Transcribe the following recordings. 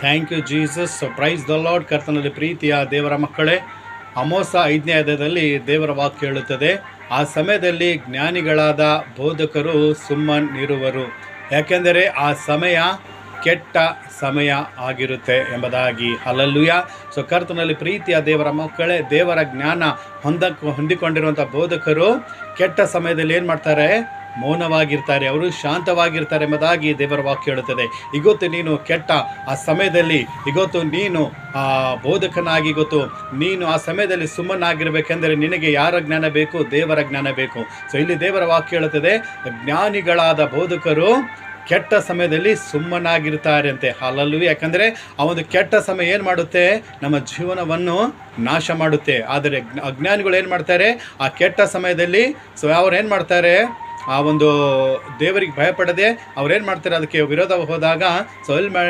Thank you Jesus. Praise the Lord. ಕರ್ತನಲ್ಲಿ ಪ್ರೀತಿಯ ದೇವರ ಮಕ್ಕಳೇ, ಅಮೋಸ 5ನೇ ಅಧ್ಯಾಯದಲ್ಲಿ ದೇವರ ವಾಕ್ಯ ಹೇಳುತ್ತದೆ, ಆ ಸಮಯದಲ್ಲಿ ಜ್ಞಾನಿಗಳಾದ ಬೋಧಕರು ಸುಮ್ಮನಿರುವರು, ಯಾಕೆಂದರೆ ಆ ಸಮಯ ಕೆಟ್ಟ ಸಮಯ ಆಗಿರುತ್ತೆ ಎಂಬುದಾಗಿ. ಹಲ್ಲೆಲೂಯಾ. ಕರ್ತನಲ್ಲಿ ಪ್ರೀತಿಯ ದೇವರ ಮಕ್ಕಳೇ, ದೇವರ ಜ್ಞಾನ ಹೊಂದಿಕೊಂಡಿರುವಂಥ ಬೋಧಕರು ಕೆಟ್ಟ ಸಮಯದಲ್ಲಿ ಏನು ಮಾಡ್ತಾರೆ? ಮೌನವಾಗಿರ್ತಾರೆ, ಅವರು ಶಾಂತವಾಗಿರ್ತಾರೆ ಎಂಬುದಾಗಿ ದೇವರ ವಾಕ್ಯ ಹೇಳುತ್ತದೆ. ಇವತ್ತು ನೀನು ಕೆಟ್ಟ ಆ ಸಮಯದಲ್ಲಿ, ಇವತ್ತು ನೀನು ಬೋಧಕನಾಗಿ, ಇವತ್ತು ನೀನು ಆ ಸಮಯದಲ್ಲಿ ಸುಮ್ಮನಾಗಿರ್ಬೇಕೆಂದರೆ ನಿನಗೆ ಯಾರ ಜ್ಞಾನ ಬೇಕು? ದೇವರ ಜ್ಞಾನ ಬೇಕು. ಇಲ್ಲಿ ದೇವರ ವಾಕ್ಯ ಹೇಳುತ್ತದೆ, ಜ್ಞಾನಿಗಳಾದ ಬೋಧಕರು ಕೆಟ್ಟ ಸಮಯದಲ್ಲಿ ಸುಮ್ಮನಾಗಿರ್ತಾರೆ ಅಂತೆ. ಹಲ್ಲೆಲೂಯಾ. ಯಾಕಂದರೆ ಆ ಒಂದು ಕೆಟ್ಟ ಸಮಯ ಏನು ಮಾಡುತ್ತೆ? ನಮ್ಮ ಜೀವನವನ್ನು ನಾಶ ಮಾಡುತ್ತೆ. ಆದರೆ ಅಜ್ಞಾನಿಗಳು ಏನು ಮಾಡ್ತಾರೆ? ಆ ಕೆಟ್ಟ ಸಮಯದಲ್ಲಿ ಅವ್ರು ಏನು ಮಾಡ್ತಾರೆ? ಆ ಒಂದು ದೇವರಿಗೆ ಭಯಪಡದೆ ಅವ್ರೇನು ಮಾಡ್ತಾರೆ? ಅದಕ್ಕೆ ವಿರೋಧ ಹೋದಾಗ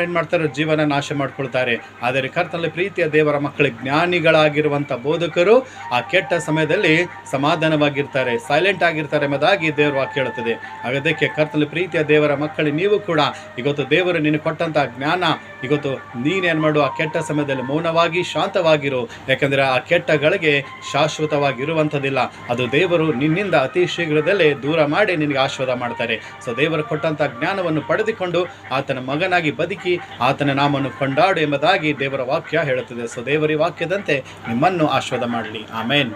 ಏನು ಮಾಡ್ತಾರೆ? ಜೀವನ ನಾಶ ಮಾಡ್ಕೊಳ್ತಾರೆ. ಆದರೆ ಕರ್ತನಲ್ಲಿ ಪ್ರೀತಿಯ ದೇವರ ಮಕ್ಕಳಿಗೆ ಜ್ಞಾನಿಗಳಾಗಿರುವಂಥ ಬೋಧಕರು ಆ ಕೆಟ್ಟ ಸಮಯದಲ್ಲಿ ಸಮಾಧಾನವಾಗಿರ್ತಾರೆ, ಸೈಲೆಂಟ್ ಆಗಿರ್ತಾರೆ ಎಂಬುದಾಗಿ ದೇವರ ವಾಕ್ಯ ಹೇಳುತ್ತದೆ. ಅದಕ್ಕೆ ಕರ್ತನಲ್ಲಿ ಪ್ರೀತಿಯ ದೇವರ ಮಕ್ಕಳಿಗೆ ನೀವು ಕೂಡ ಇವತ್ತು ದೇವರು ನಿನಗೆ ಕೊಟ್ಟಂಥ ಜ್ಞಾನ, ಇವತ್ತು ನೀನೇನು ಮಾಡು? ಆ ಕೆಟ್ಟ ಸಮಯದಲ್ಲಿ ಮೌನವಾಗಿ ಶಾಂತವಾಗಿರು. ಯಾಕಂದರೆ ಆ ಕೆಟ್ಟಗಳಿಗೆ ಶಾಶ್ವತವಾಗಿರುವಂಥದ್ದಿಲ್ಲ. ಅದು ದೇವರು ನಿನ್ನಿಂದ ಅತಿ ಶೀಘ್ರದಲ್ಲೇ ದೂರ ಮಾಡಿ ನಿನಗೆ ಆಶೀರ್ವಾದ ಮಾಡ್ತಾರೆ. ದೇವರು ಕೊಟ್ಟಂಥ ಜ್ಞಾನವನ್ನು ಪಡೆದುಕೊಂಡು ಆತನ ಮಗನಾಗಿ ಬದುಕಿ ಆತನ ನಾಮವನ್ನು ಕೊಂಡಾಡು ಎಂಬುದಾಗಿ ದೇವರ ವಾಕ್ಯ ಹೇಳುತ್ತದೆ. ದೇವರ ವಾಕ್ಯದಂತೆ ನಿಮ್ಮನ್ನು ಆಶೀರ್ವಾದ ಮಾಡಲಿ. ಆಮೇನ್.